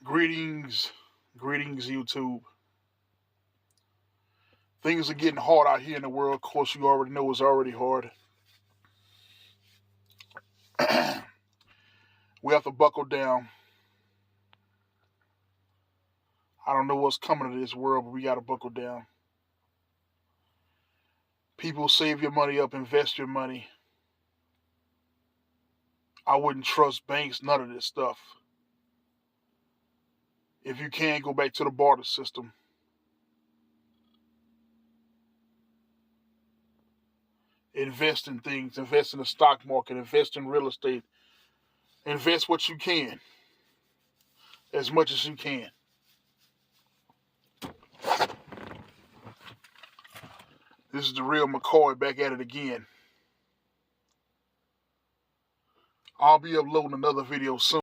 Greetings, YouTube. Things are getting hard out here in the world. Of course, you already know it's already hard. We have to buckle down. I don't know what's coming to this world, but we got to buckle down. People save your money up, invest your money. I wouldn't trust banks, none of this stuff. If you can, go back to the barter system. Invest in things, invest in the stock market, invest in real estate. Invest what you can, as much as you can. This is the real McCoy back at it again. I'll be uploading another video soon.